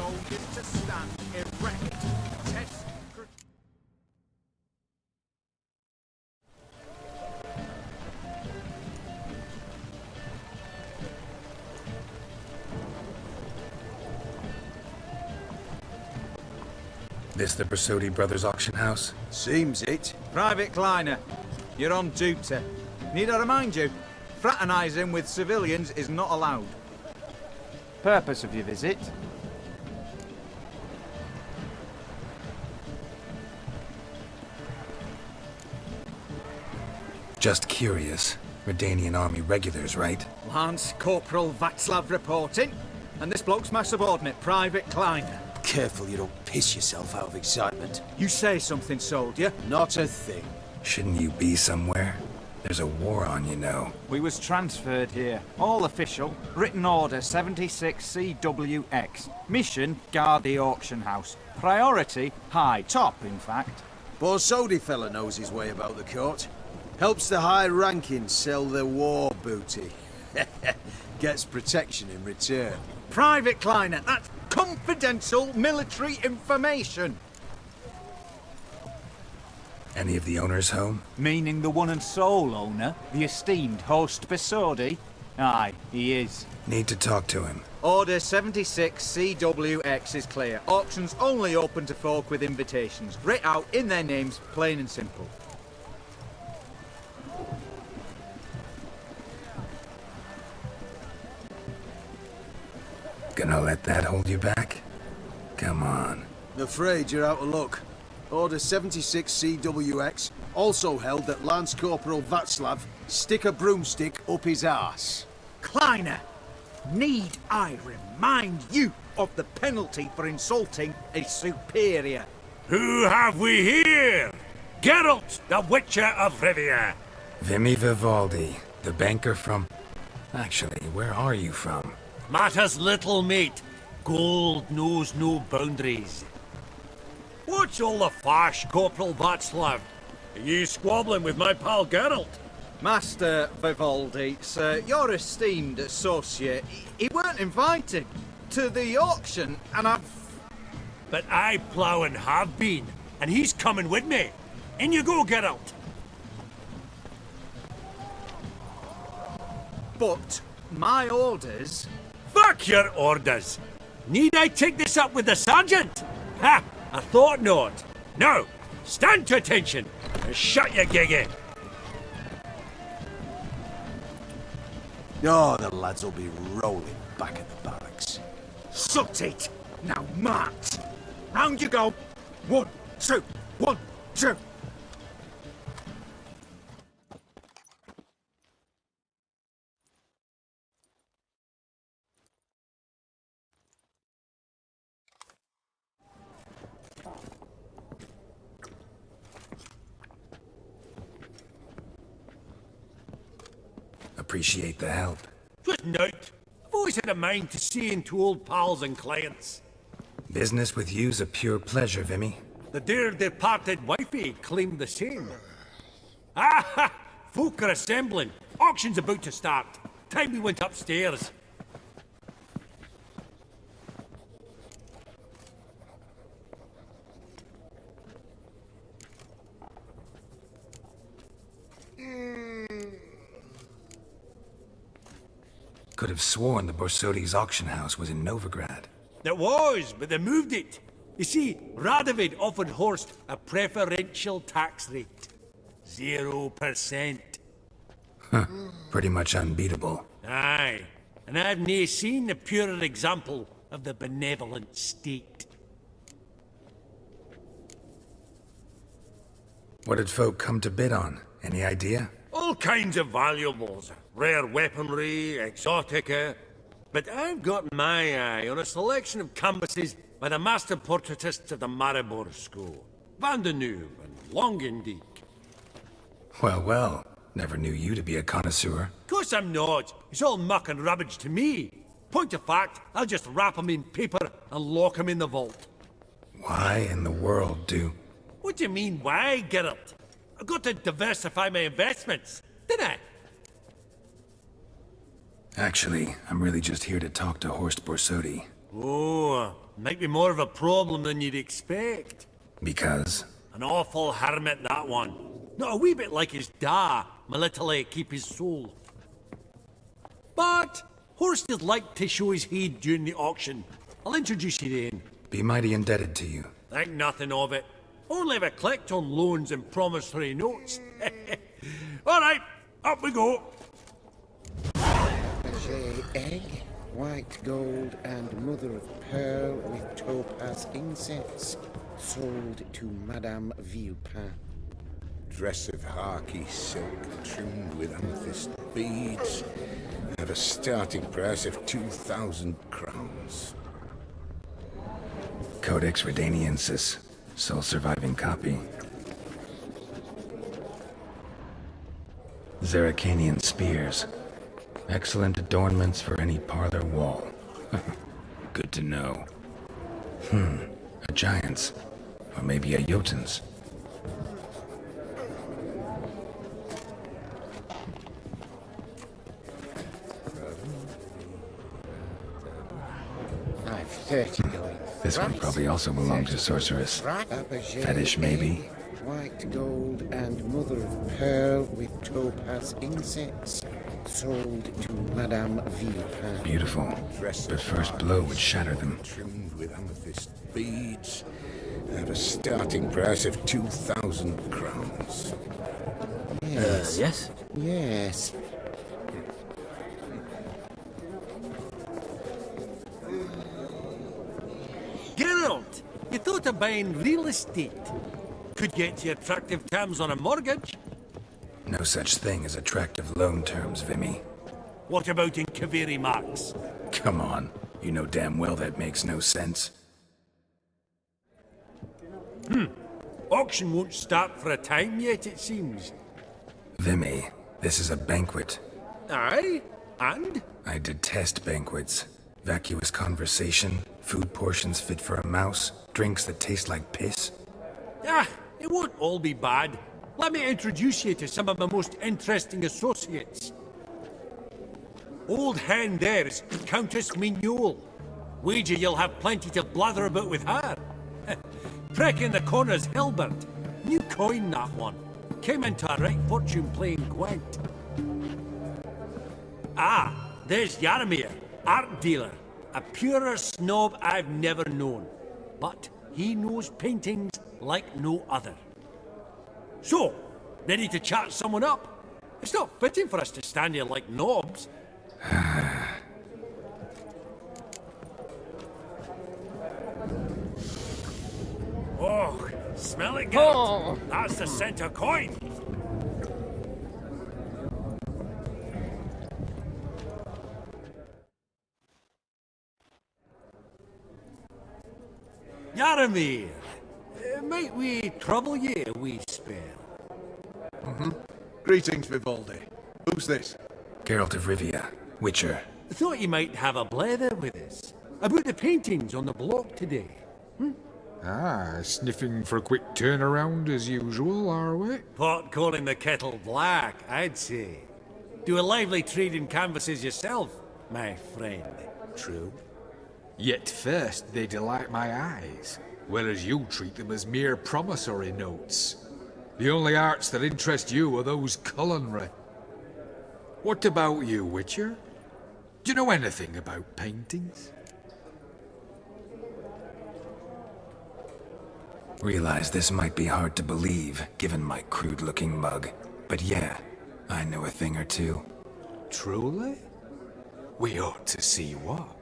soldiers to stand erect. Test. This the Borsodi Brothers auction house? Seems it. Private Kleiner, you're on duty. Need I remind you, fraternising with civilians is not allowed. Purpose of your visit? Just curious. Redanian army regulars, right? Lance Corporal Václav reporting, and this bloke's my subordinate, Private Kleiner. Careful you don't piss yourself out of excitement. You say something, soldier? Not a thing. Shouldn't you be somewhere? There's a war on, you know. We was transferred here. All official. Written order 76 CWX. Mission, guard the auction house. Priority, high. Top, in fact. Borsodi fella knows his way about the court. Helps the high-rankings sell their war booty. Gets protection in return. Private Kleiner, that's confidential military information. Any of the owners home? Meaning the one and sole owner, the esteemed host Borsodi? Aye, he is. Need to talk to him. Order 76 CWX is clear. Auctions only open to folk with invitations. Writ out in their names, plain and simple. Gonna let that hold you back? Come on. Afraid you're out of luck. Order 76 CWX also held that Lance Corporal Václav stick a broomstick up his arse. Kleiner, need I remind you of the penalty for insulting a superior? Who have we here? Geralt, the Witcher of Rivia. Vimy Vivaldi, the banker from... Actually, where are you from? Matters little, mate. Gold knows no boundaries. What's all the fash, Corporal Václav? Are you squabbling with my pal Geralt? Master Vivaldi, sir, your esteemed associate, he weren't invited to the auction, and But I plough and have been, and he's coming with me. In you go, Geralt. But my orders... Fuck your orders! Need I take this up with the sergeant? Ha! I thought not. Now, stand to attention and shut your giggy. Oh, the lads will be rolling back at the barracks. Sut it! Now march! Round you go! 1, 2, 1, 2! Appreciate the help. Just note, I've always had a mind to see into old pals and clients. Business with you's a pure pleasure, Vimy. The dear departed wifey claimed the same. Ah ha! Folk are assembling. Auction's about to start. Time we went upstairs. Could have sworn the Borsodi's auction house was in Novigrad. It was, but they moved it. You see, Radovid offered Horst a preferential tax rate. 0%. Huh. Pretty much unbeatable. Aye, and I've nae seen a purer example of the benevolent state. What did folk come to bid on? Any idea? All kinds of valuables. Rare weaponry, exotica. But I've got my eye on a selection of canvases by the master portraitists of the Maribor School. Van de Neuve and Longendijk. Well, well. Never knew you to be a connoisseur. Course I'm not. It's all muck and rubbish to me. Point of fact, I'll just wrap 'em in paper and lock 'em in the vault. Why in the world do... What do you mean, why, Geralt? I've got to diversify my investments, didn't I? Actually, I'm really just here to talk to Horst Borsodi. Oh, might be more of a problem than you'd expect. Because? An awful hermit, that one. Not a wee bit like his da, my little keep his soul. But Horst is like to show his heed during the auction. I'll introduce you then. Be mighty indebted to you. Think nothing of it. Only if I collect on loans and promissory notes. All right, up we go. Fabergé egg, white gold, and mother of pearl with topaz insets, sold to Madame Villepin. Dress of harky silk trimmed with amethyst beads at a starting price of 2,000 crowns. Codex Redaniensis, sole surviving copy. Zeracanian spears. Excellent adornments for any parlor wall. Good to know. A giant's. Or maybe a Jotun's. I've 30 going. This one probably also belongs to Sorceress. Fabergé Fetish, maybe? egg, white gold, and mother of pearl with topaz insets, sold to Madame Villepin. Beautiful. But first blow would shatter them. Trimmed with amethyst beads at a starting price of 2,000 crowns. Yes. Yes? Yes. Geralt, you thought of buying real estate. Could get you attractive terms on a mortgage. No such thing as attractive loan terms, Vimy. What about in Kaviri Marks? Come on. You know damn well that makes no sense. Auction won't start for a time yet, it seems. Vimy, this is a banquet. Aye? And? I detest banquets. Vacuous conversation, food portions fit for a mouse, drinks that taste like piss. Ah, it won't all be bad. Let me introduce you to some of my most interesting associates. Old hen there is Countess Mignole. Wager you'll have plenty to blather about with her. Prick in the corner's Hilbert. New coin, that one. Came into a right fortune playing Gwent. Ah, there's Jaromir, art dealer. A purer snob I've never known. But he knows paintings like no other. So, ready to chat someone up? It's not fitting for us to stand here like knobs. Oh, smell it, Geralt. That's the center coin. Jaromir, might we trouble you a wee spell? Greetings, Vivaldi. Who's this? Geralt of Rivia, Witcher. Thought you might have a blether with us about the paintings on the block today. Ah, sniffing for a quick turnaround as usual, are we? Pot calling the kettle black, I'd say. Do a lively trade in canvases yourself, my friend. True. Yet first they delight my eyes, whereas you treat them as mere promissory notes. The only arts that interest you are those culinary. What about you, Witcher? Do you know anything about paintings? Realize this might be hard to believe, given my crude-looking mug. But yeah, I know a thing or two. Truly? We ought to see what.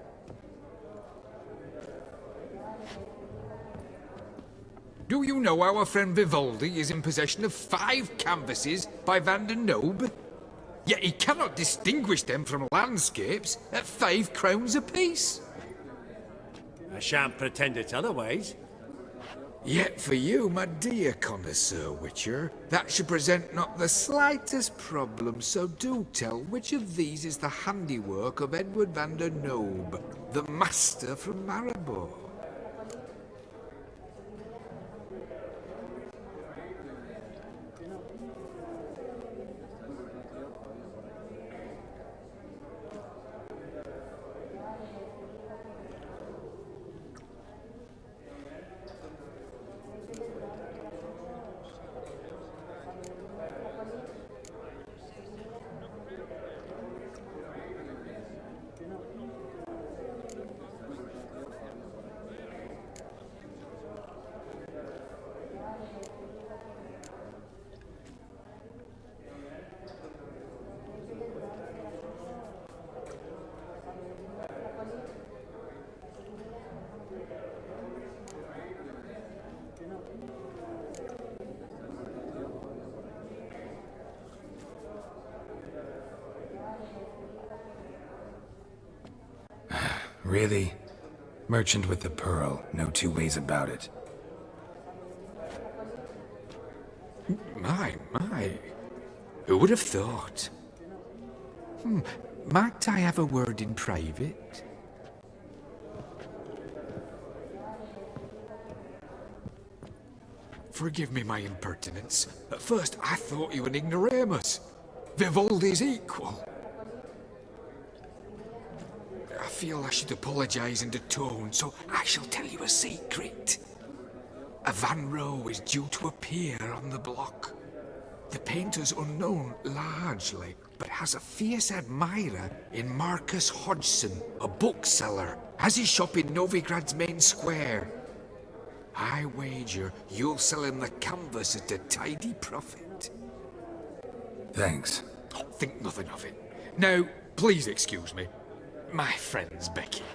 Do you know our friend Vivaldi is in possession of 5 canvases by Van der Nobe? Yet he cannot distinguish them from landscapes at 5 crowns apiece. I shan't pretend it's otherwise. Yet for you, my dear connoisseur Witcher, that should present not the slightest problem, so do tell which of these is the handiwork of Edward van der Nobe, the master from Maribor. Really? Merchant with the pearl, no two ways about it. My. Who would have thought? Might I have a word in private? Forgive me my impertinence. At first I thought you an ignoramus. Vivaldi's equal. I feel I should apologize in atone, so I shall tell you a secret. A Van Row is due to appear on the block. The painter's unknown largely, but has a fierce admirer in Marcus Hodgson, a bookseller, has his shop in Novigrad's main square. I wager you'll sell him the canvas at a tidy profit. Thanks. Oh, think nothing of it. Now, please excuse me. My friend's beckoning.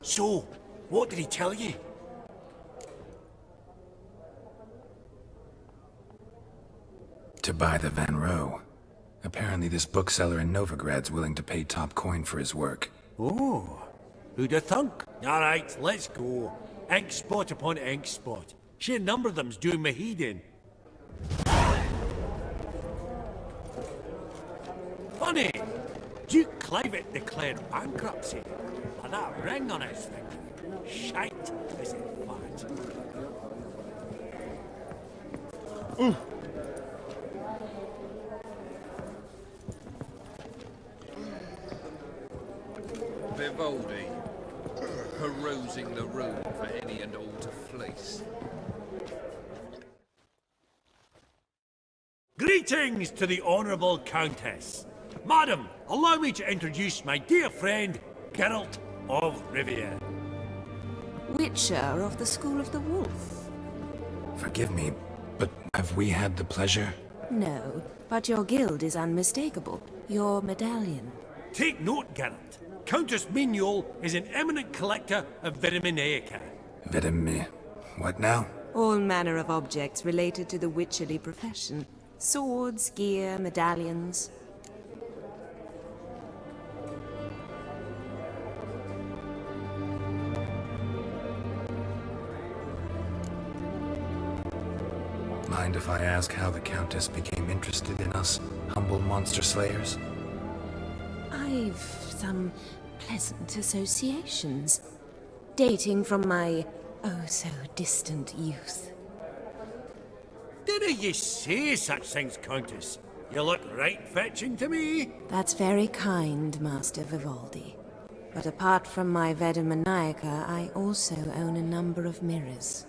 So, what did he tell you? To buy the Van Row. Apparently this bookseller in Novigrad's willing to pay top coin for his work. Oh, who'd have thunk? All right, let's go. Ink spot upon ink spot. Sheer number of them's doing me heed in. Funny, Duke Clivet declared bankruptcy. And that ring on his finger. Shite, is it fat? Vivaldi, perusing the room for any and all to fleece. Greetings to the Honourable Countess. Madam, allow me to introduce my dear friend, Geralt of Rivia. Witcher of the School of the Wolf. Forgive me, but have we had the pleasure? No, but your guild is unmistakable. Your medallion. Take note, Geralt. Countess Mignol is an eminent collector of Vitaminaica. Vitamin... what now? All manner of objects related to the witcherly profession. Swords, gear, medallions. Mind if I ask how the Countess became interested in us, humble monster slayers? I've some pleasant associations, dating from my oh-so-distant youth. Dinna ye say such things, Countess? You look right fetching to me. That's very kind, Master Vivaldi. But apart from my Vedamaniaca, I also own a number of mirrors.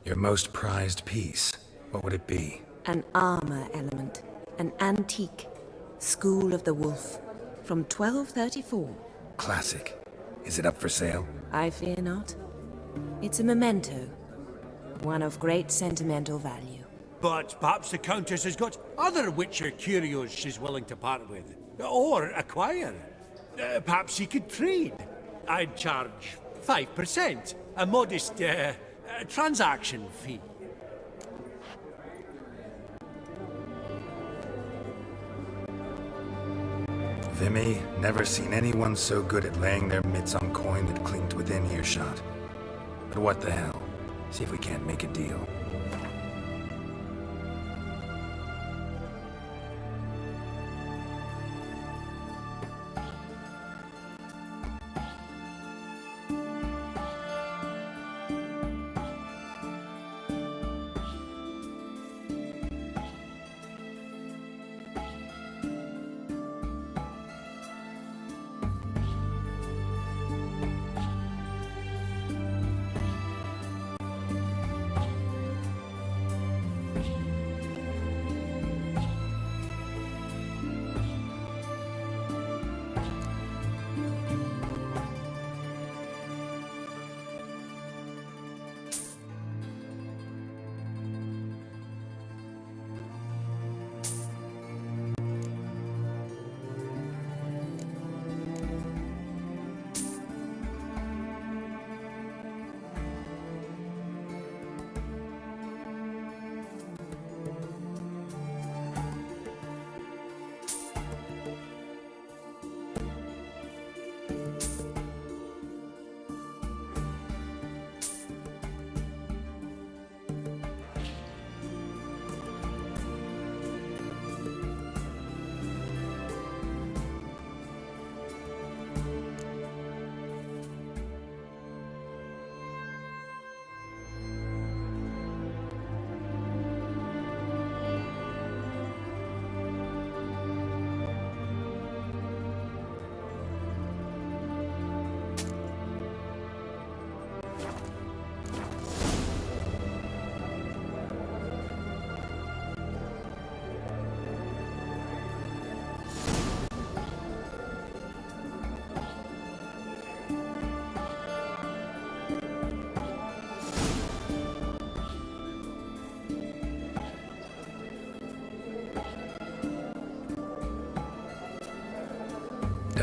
Your most prized piece, what would it be? An armor element, an antique, School of the Wolf, from 1234. Classic. Is it up for sale? I fear not. It's a memento, one of great sentimental value. But perhaps the Countess has got other Witcher curios she's willing to part with. Or acquire. Perhaps she could trade. I'd charge 5%. A modest, transaction fee. Vimy, never seen anyone so good at laying their mitts on coin that clinked within earshot. But what the hell? See if we can't make a deal.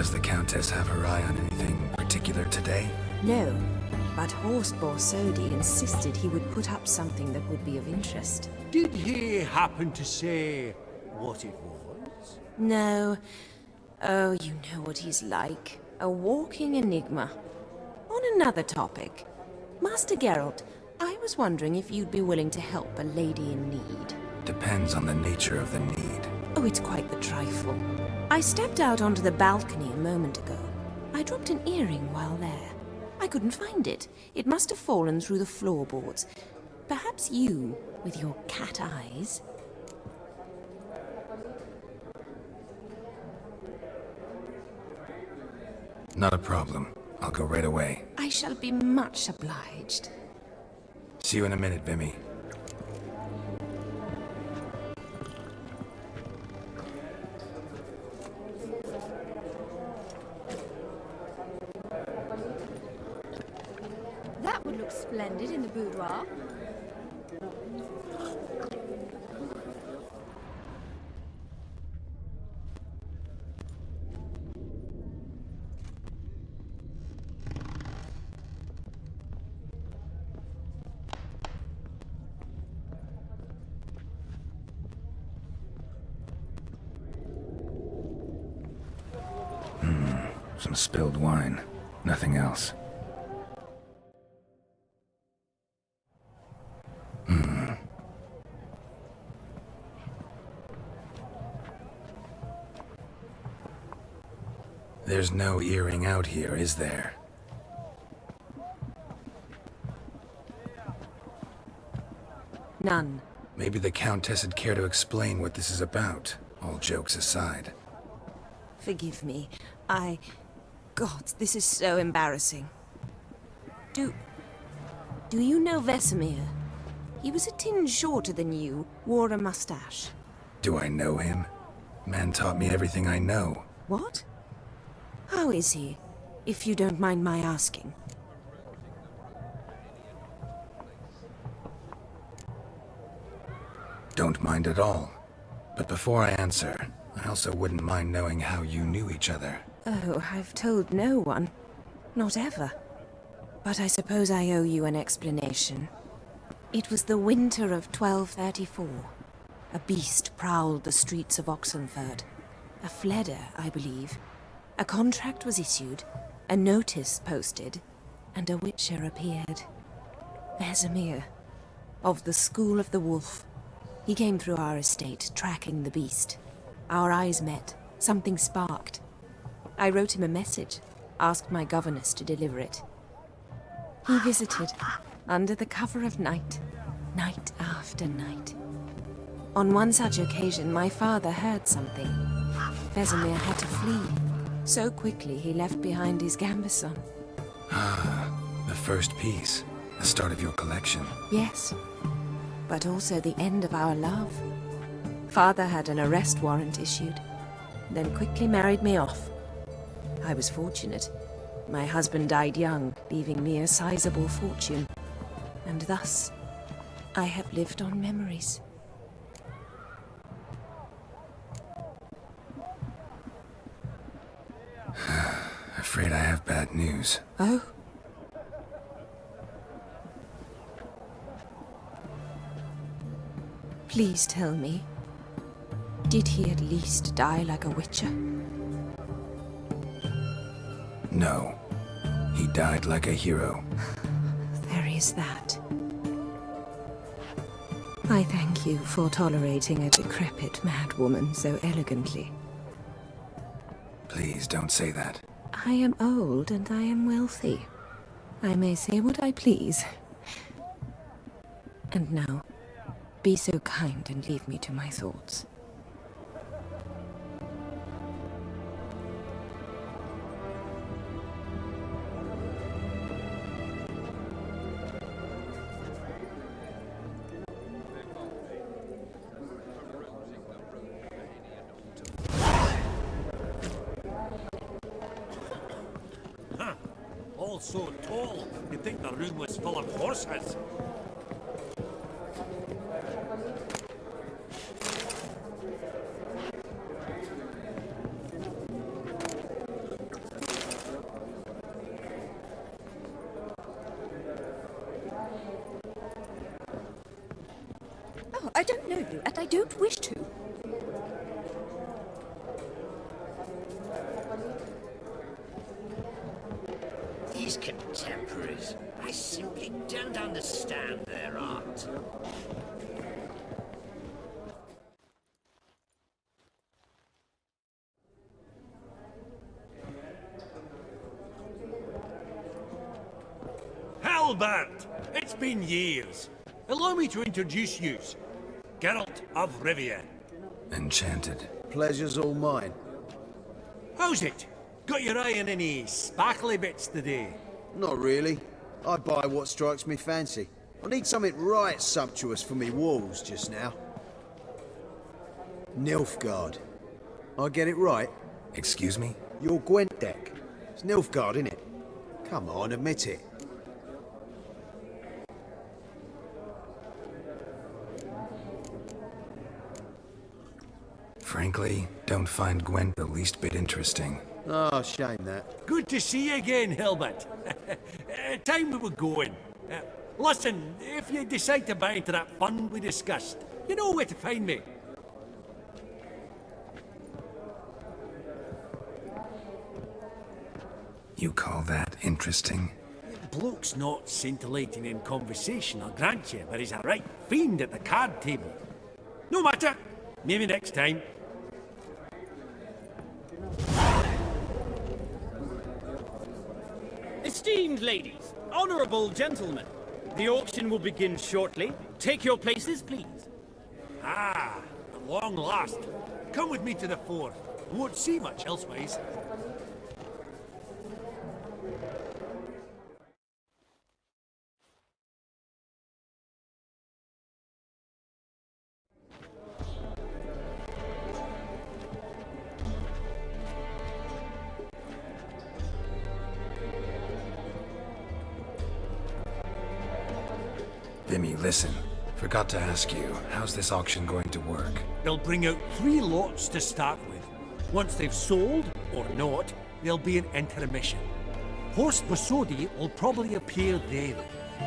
Does the Countess have her eye on anything particular today? No, but Horst Borsodi insisted he would put up something that would be of interest. Did he happen to say what it was? No. Oh, you know what he's like. A walking enigma. On another topic, Master Geralt, I was wondering if you'd be willing to help a lady in need. Depends on the nature of the need. Oh, it's quite the trifle. I stepped out onto the balcony a moment ago. I dropped an earring while there. I couldn't find it. It must have fallen through the floorboards. Perhaps you, with your cat eyes... Not a problem. I'll go right away. I shall be much obliged. See you in a minute, Vimy. That would look splendid in the boudoir. Some spilled wine. Nothing else. There's no earring out here, is there? None. Maybe the Countess would care to explain what this is about, all jokes aside. Forgive me. God, this is so embarrassing. Do you know Vesemir? He was a tinge shorter than you, wore a mustache. Do I know him? Man taught me everything I know. What? How is he, if you don't mind my asking? Don't mind at all. But before I answer, I also wouldn't mind knowing how you knew each other. Oh, I've told no one. Not ever. But I suppose I owe you an explanation. It was the winter of 1234. A beast prowled the streets of Oxenford. A fledder, I believe. A contract was issued, a notice posted, and a witcher appeared. Vesemir, of the School of the Wolf. He came through our estate, tracking the beast. Our eyes met. Something sparked. I wrote him a message, asked my governess to deliver it. He visited, under the cover of night, night after night. On one such occasion, my father heard something. Vesemir had to flee. So quickly, he left behind his gambeson. Ah, the first piece. The start of your collection. Yes, but also the end of our love. Father had an arrest warrant issued, then quickly married me off. I was fortunate. My husband died young, leaving me a sizable fortune. And thus, I have lived on memories. Afraid I have bad news. Oh? Please tell me, did he at least die like a witcher? No. He died like a hero. There is that. I thank you for tolerating a decrepit madwoman so elegantly. Please don't say that. I am old and I am wealthy. I may say what I please. And now, be so kind and leave me to my thoughts. All so tall, you'd think the room was full of horses. and I don't wish to. These contemporaries, I simply don't understand their art. Albert! It's been years. Allow me to introduce you. Geralt of Rivia. Enchanted. Pleasure's all mine. How's it? Got your eye on any sparkly bits today? Not really. I buy what strikes me fancy. I need something right sumptuous for me walls just now. Nilfgaard. I get it right? Excuse me? Your Gwent deck. It's Nilfgaard, innit? Come on, admit it. Frankly, don't find Gwent the least bit interesting. Oh, shame that. Good to see you again, Hilbert. Time we were going. Listen, if you decide to buy into that fund we discussed, you know where to find me. You call that interesting? Bloke's not scintillating in conversation, I'll grant you, but he's a right fiend at the card table. No matter. Maybe next time. Esteemed ladies, honourable gentlemen, the auction will begin shortly. Take your places, please. Ah, at long last. Come with me to the fore. We won't see much elsewise. Vimy, listen. Forgot to ask you, how's this auction going to work? They'll bring out 3 lots to start with. Once they've sold, or not, there'll be an intermission. Horst Borsodi will probably appear then.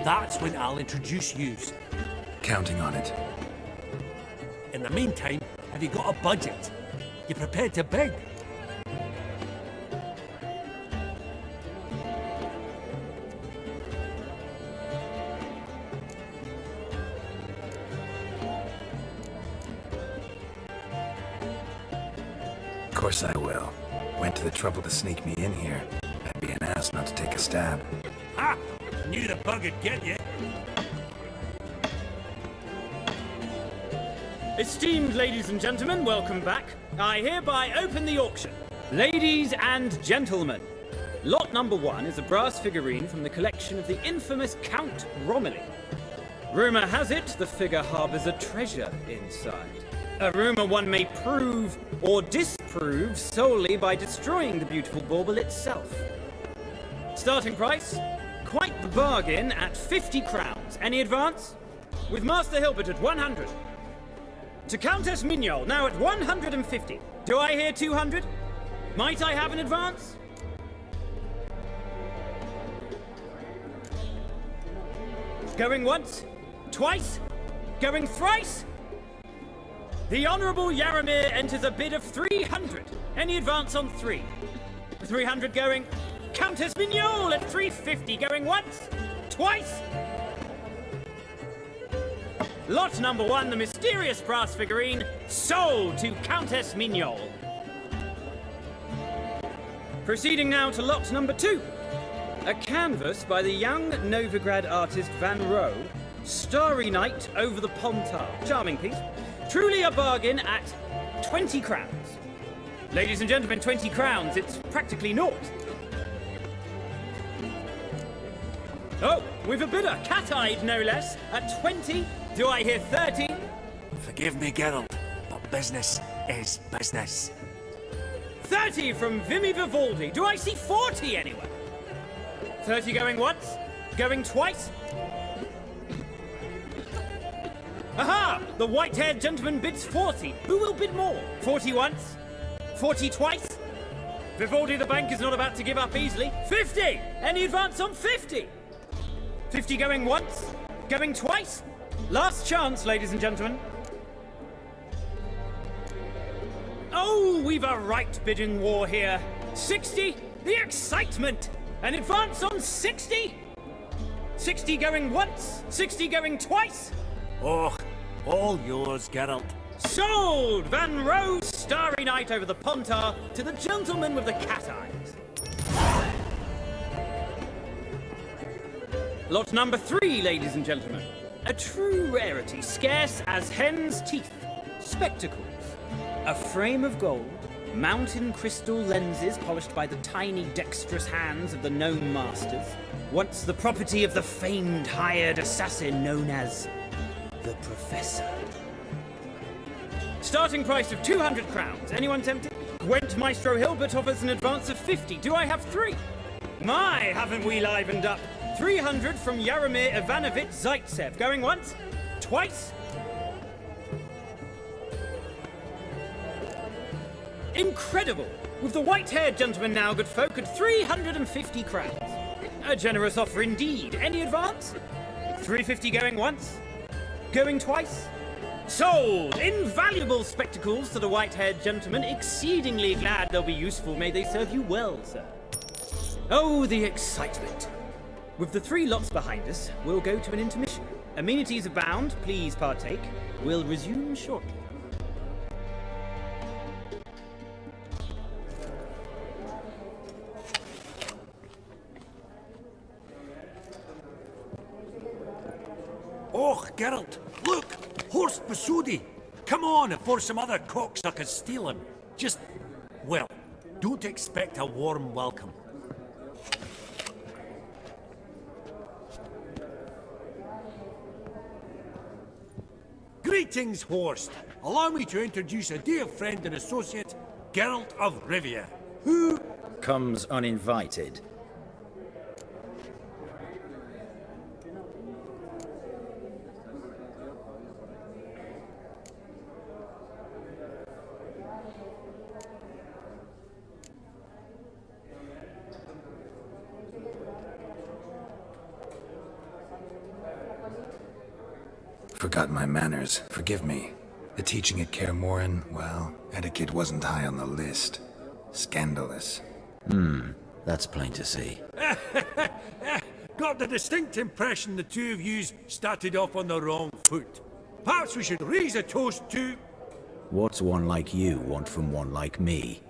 That's when I'll introduce yous. Counting on it. In the meantime, have you got a budget? You prepared to beg? Of course I will. Went to the trouble to sneak me in here. I'd be an ass not to take a stab. Ha! Knew the bug would get you. Esteemed ladies and gentlemen, welcome back. I hereby open the auction. Ladies and gentlemen, lot number 1 is a brass figurine from the collection of the infamous Count Romilly. Rumour has it the figure harbours a treasure inside. A rumour one may prove or disprove solely by destroying the beautiful bauble itself. Starting price? Quite the bargain at 50 crowns. Any advance? With Master Hilbert at 100. To Countess Mignol, now at 150. Do I hear 200? Might I have an advance? Going once? Twice? Going thrice? The Honourable Yaramir enters a bid of 300. Any advance on 3? 300 going. Countess Mignol at 350 going once? Twice? Lot number 1, the mysterious brass figurine, sold to Countess Mignol. Proceeding now to lot number 2. A canvas by the young Novigrad artist Van Rohe, Starry Night over the Pontar. Charming piece. Truly a bargain at 20 crowns. Ladies and gentlemen, 20 crowns, it's practically naught. Oh, we've a bidder, cat-eyed no less, at 20. Do I hear 30? Forgive me, Geralt, but business is business. 30 from Vimy Vivaldi. Do I see 40 anywhere? 30 going once? Going twice? Aha! The white-haired gentleman bids 40. Who will bid more? 40 once? 40 twice? Vivaldi the bank is not about to give up easily. 50! Any advance on 50? 50 going once? Going twice? Last chance, ladies and gentlemen. Oh, we've a right bidding war here. 60, the excitement! An advance on 60? 60 going once, 60 going twice? Oh, all yours, Geralt. Sold! Van Rose, starry night over the Pontar, to the gentleman with the cat eyes. Lot number 3, ladies and gentlemen. A true rarity, scarce as hen's teeth. Spectacles. A frame of gold, mountain crystal lenses polished by the tiny dexterous hands of the gnome masters. Once the property of the famed hired assassin known as the Professor. Starting price of 200 crowns. Anyone tempted? Gwent Maestro Hilbert offers an advance of 50. Do I have 3? My, haven't we livened up? 300 from Yaromir Ivanovich Zaitsev. Going once? Twice? Incredible! With the white-haired gentleman now, good folk, at 350 crowns. A generous offer indeed. Any advance? 350 going once? Going twice? Sold! Invaluable spectacles to the white-haired gentleman. Exceedingly glad they'll be useful. May they serve you well, sir. Oh, the excitement. With the 3 lots behind us, we'll go to an intermission. Amenities abound. Please partake. We'll resume shortly. Oh, Geralt, look! Horse Borsodi! Come on before some other cocksuckers steal him. Just, well, don't expect a warm welcome. Greetings, Horst. Allow me to introduce a dear friend and associate, Geralt of Rivia, who comes uninvited. Forgot my manners. Forgive me. The teaching at Kaer Morhen, well, etiquette wasn't high on the list. Scandalous. That's plain to see. got the distinct impression the two of yous started off on the wrong foot. Perhaps we should raise a toast to... What's one like you want from one like me?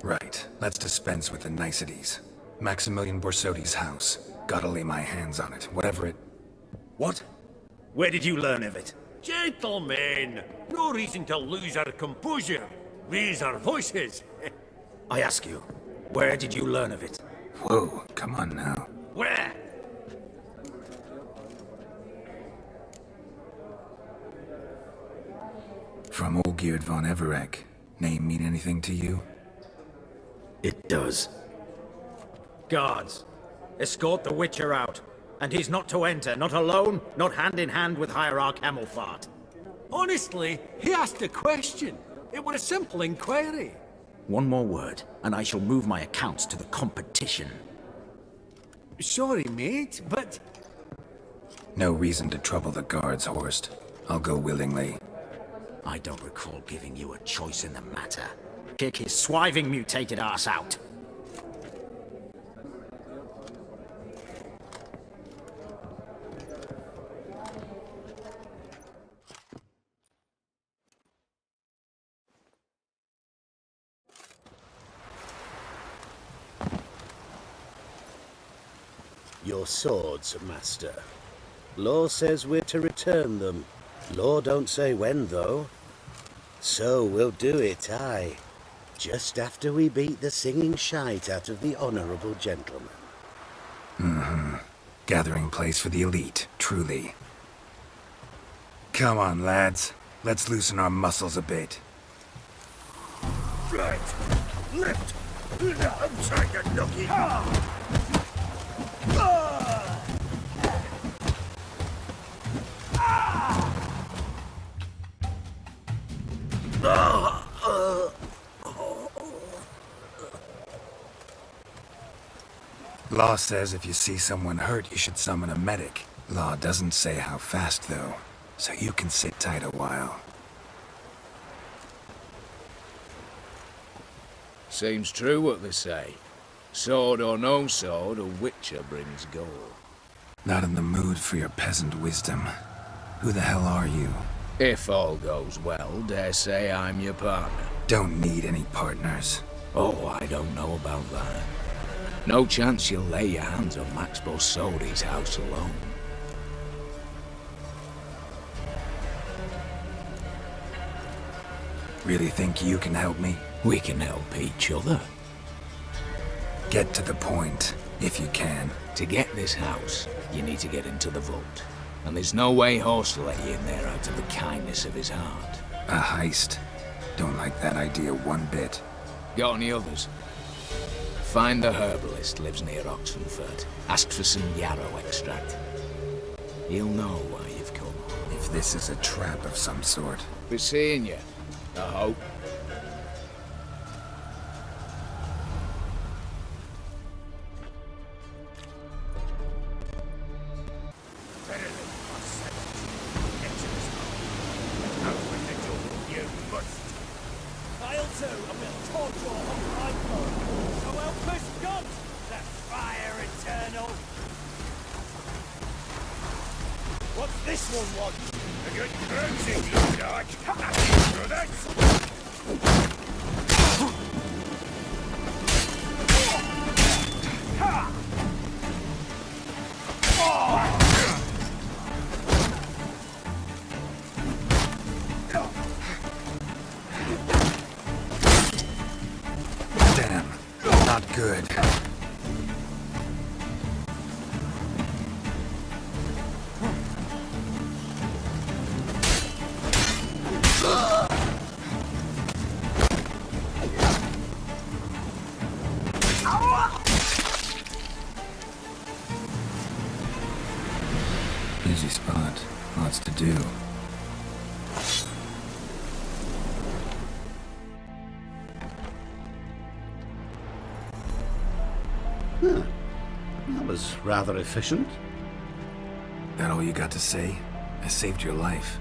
Right. Let's dispense with the niceties. Maximilian Borsodi's house. Gotta lay my hands on it, whatever it... What? Where did you learn of it? Gentlemen, no reason to lose our composure. Raise our voices. I ask you, where did you learn of it? Whoa, come on now. Where? From Olgierd von Everek. Name mean anything to you? It does. Guards, escort the Witcher out. And he's not to enter, not alone, not hand in hand with Hierarch Hamelfart. Honestly, he asked a question. It was a simple inquiry. One more word, and I shall move my accounts to the competition. Sorry, mate, but... No reason to trouble the guards, Horst. I'll go willingly. I don't recall giving you a choice in the matter. Kick his swiving mutated ass out. Your swords, master. Law says we're to return them. Law don't say when, though. So we'll do it, aye. Just after we beat the singing shite out of the honourable gentleman. Gathering place for the elite, truly. Come on, lads. Let's loosen our muscles a bit. Right. Left. Outside the nookie. Law says if you see someone hurt, you should summon a medic. Law doesn't say how fast, though, so you can sit tight a while. Seems true what they say. Sword or no sword, a witcher brings gold. Not in the mood for your peasant wisdom. Who the hell are you? If all goes well, dare say I'm your partner. Don't need any partners. Oh, I don't know about that. No chance you'll lay your hands on Max Borsodi's house alone. Really think you can help me? We can help each other. Get to the point, if you can. To get this house, you need to get into the vault. And there's no way Horse will let you in there out of the kindness of his heart. A heist? Don't like that idea one bit. Got any others? Find the herbalist, lives near Oxenfurt. Ask for some yarrow extract. He'll know why you've come. If this is a trap of some sort. Be seeing you, I hope. Damn, not good. Busy spot. Lots to do. Huh. That was rather efficient. That all you got to say? I saved your life.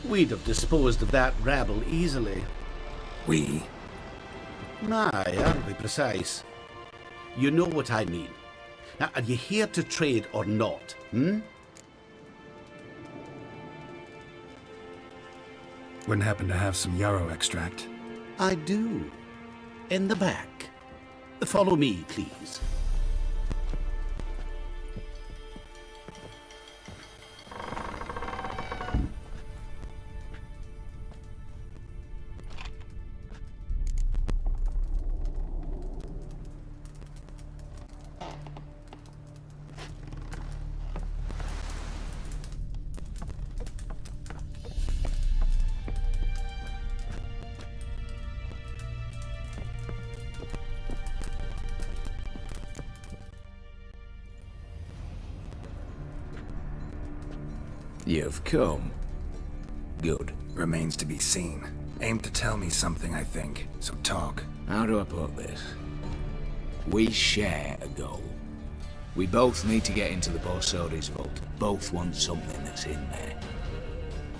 We'd have disposed of that rabble easily. We? Aye, I'll be precise. You know what I mean. Now, are you here to trade or not, Wouldn't happen to have some yarrow extract. I do. In the back. Follow me, please. You've come. Good. Remains to be seen. Aim to tell me something, I think. So talk. How do I put this? We share a goal. We both need to get into the Borsodi's vault. Both want something that's in there.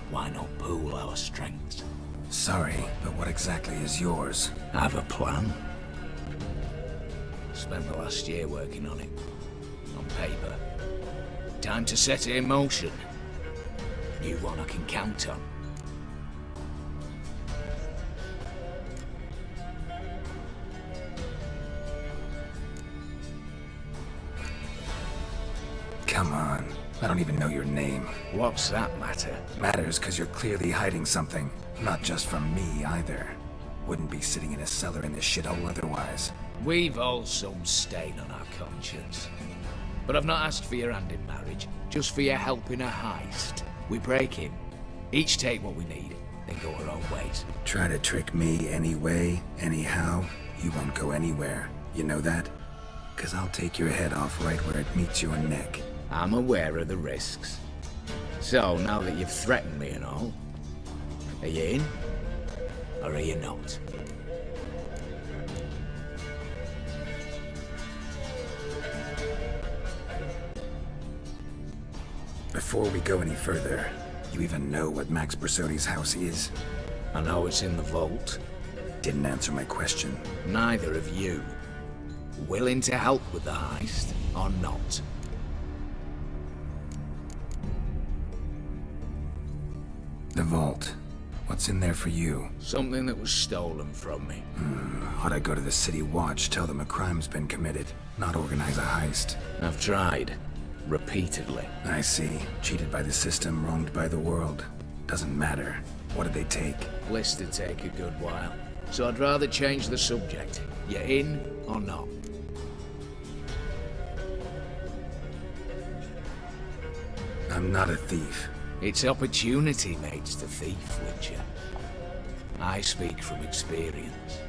Why not pool our strengths? Sorry, but what exactly is yours? I have a plan. Spent the last year working on it. On paper. Time to set it in motion. New one I can count on. Come on. I don't even know your name. What's that matter? Matters because you're clearly hiding something. Not just from me, either. Wouldn't be sitting in a cellar in this shithole otherwise. We've all some stain on our conscience. But I've not asked for your hand in marriage, just for your help in a heist. We break in, each take what we need, then go our own ways. Try to trick me anyway, anyhow, you won't go anywhere. You know that? 'Cause I'll take your head off right where it meets your neck. I'm aware of the risks. So, now that you've threatened me and all, are you in? Or are you not? Before we go any further, you even know what Max Borsodi's house is? I know it's in the vault. Didn't answer my question. Neither of you. Willing to help with the heist, or not? The vault. What's in there for you? Something that was stolen from me. Ought I go to the City Watch, tell them a crime's been committed, not organize a heist? I've tried. Repeatedly. I see. Cheated by the system, wronged by the world. Doesn't matter. What did they take? Lists to take a good while. So I'd rather change the subject. You in or not? I'm not a thief. It's opportunity makes the thief, Witcher. I speak from experience.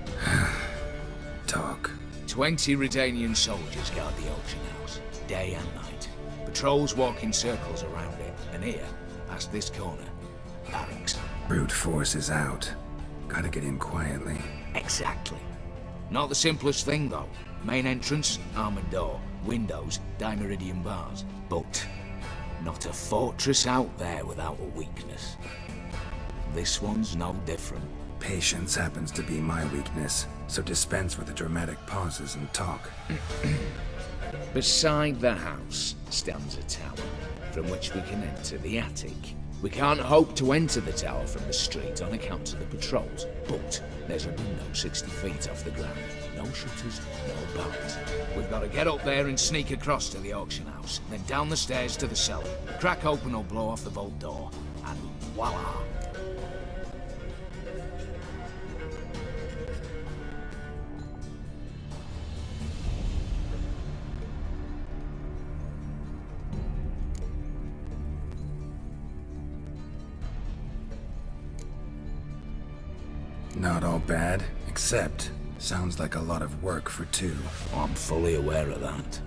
Talk. 20 Redanian soldiers guard the auction house, day and night. Patrols walk in circles around it, and here, past this corner, barracks. Brute force is out. Gotta get in quietly. Exactly. Not the simplest thing, though. Main entrance, armored door, windows, dimeridian bars. But not a fortress out there without a weakness. This one's no different. Patience happens to be my weakness, so dispense with the dramatic pauses and talk. Beside the house stands a tower, from which we can enter the attic. We can't hope to enter the tower from the street on account of the patrols, but there's a window 60 feet off the ground. No shutters, no bars. We've got to get up there and sneak across to the auction house, then down the stairs to the cellar. Crack open or blow off the vault door, and voila! Not all bad, except sounds like a lot of work for two. I'm fully aware of that.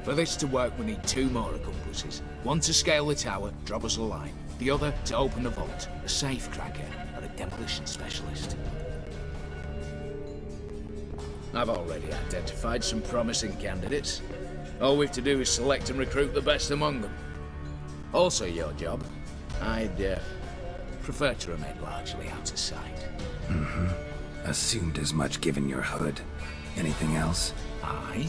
For this to work, we need 2 more accomplices. One to scale the tower, drop us a line. The other to open the vault, a safe cracker or a demolition specialist. I've already identified some promising candidates. All we've to do is select and recruit the best among them. Also your job. I'd prefer to remain largely out of sight. Assumed as much given your hood. Anything else? Aye,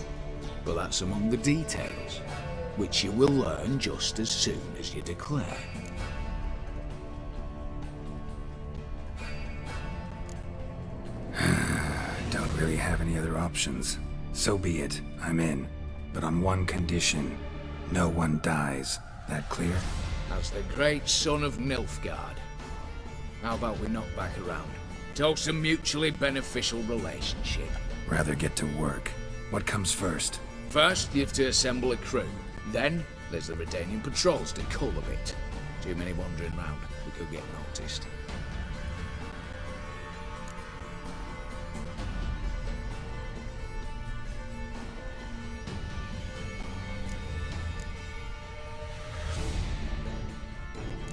but that's among the details, which you will learn just as soon as you declare. Don't really have any other options. So be it, I'm in. But on one condition. No one dies. That clear? As the great son of Nilfgaard. How about we knock back around? Toast a mutually beneficial relationship. Rather get to work. What comes first? First, you have to assemble a crew. Then, there's the Redanian patrols to cull a bit. Too many wandering round. We could get noticed.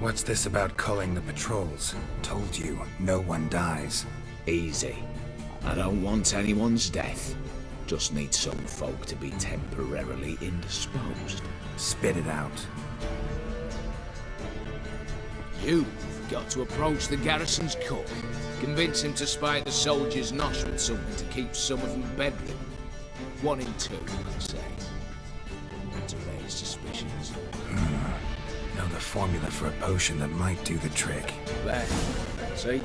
What's this about culling the patrols? Told you, no one dies. Easy. I don't want anyone's death. Just need some folk to be temporarily indisposed. Spit it out. You've got to approach the garrison's cook. Convince him to spy the soldiers' nosh with something to keep some of them bedridden. 1 in 2, I'd say. To raise suspicions. Know the formula for a potion that might do the trick. There. See?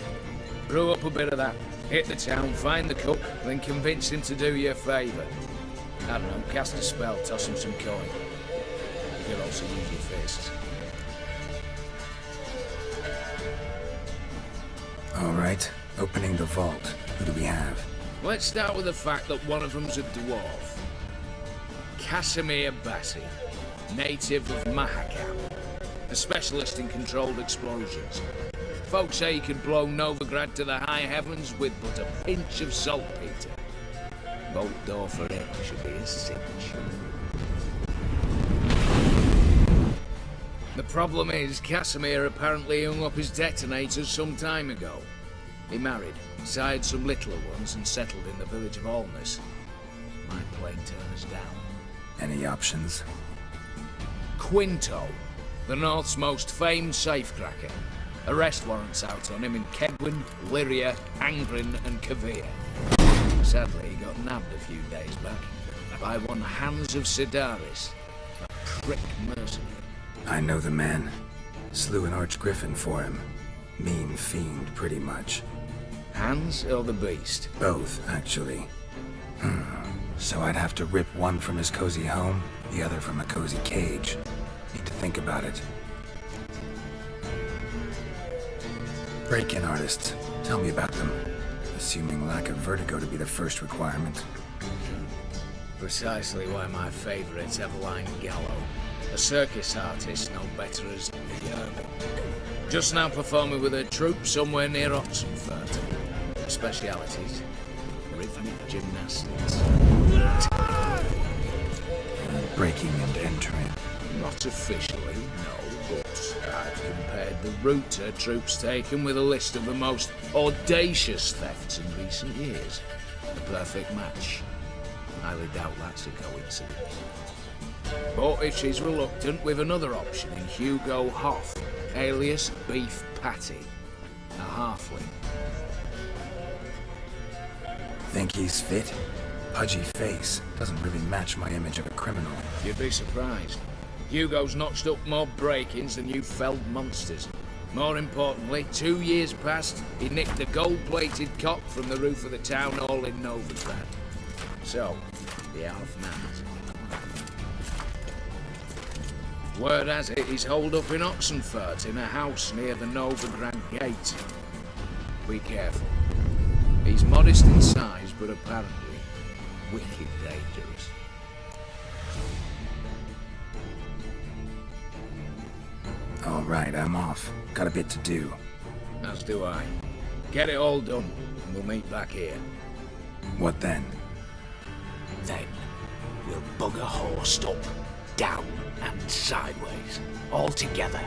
Brew up a bit of that. Hit the town, find the cook, then convince him to do you a favour. I don't know, cast a spell, toss him some coin. You can also use your fists. Alright, opening the vault. Who do we have? Let's start with the fact that one of them's a dwarf. Casimir Bassi, native of Mahakam. A specialist in controlled explosions. Folks say he could blow Novigrad to the high heavens with but a pinch of saltpeter. Vault door for him should be a cinch. The problem is, Casimir apparently hung up his detonators some time ago. He married, sired some littler ones, and settled in the village of Alness. Might plain turn us down. Any options? Quinto, the North's most famed safecracker. Arrest warrants out on him in Kedwin, Lyria, Angrin, and Kavir. Sadly, he got nabbed a few days back by one Hans of Sidaris, a prick mercenary. I know the man. Slew an archgriffin for him. Mean fiend, pretty much. Hans or the beast? Both, actually. So I'd have to rip one from his cozy home, the other from a cozy cage. Need to think about it. Break-in artists. Tell me about them. Assuming lack of vertigo to be the first requirement. Precisely why my favourite's Eveline Gallo. A circus artist no better as Yerby. Just now performing with her troupe somewhere near Oxenfurt. Specialities: rhythmic gymnastics. Breaking and entering. Not officially, no, but I've compared the route her troops taken with a list of the most audacious thefts in recent years. A perfect match. Highly doubt that's a coincidence. But if she's reluctant, we've another option in Hugo Hoff, alias Beef Patty, a halfling. Think he's fit? Pudgy face. Doesn't really match my image of a criminal. You'd be surprised. Hugo's notched up more break-ins than you felled monsters. More importantly, 2 years past, he nicked a gold-plated cock from the roof of the town hall in Novigrad. So, the half-mans. Word has it he's holed up in Oxenfurt in a house near the Novigrad gate. Be careful. He's modest in size, but apparently wicked dangerous. All right, I'm off. Got a bit to do. As do I. Get it all done, and we'll meet back here. What then? Then, we'll bugger horsed up, down and sideways, all together.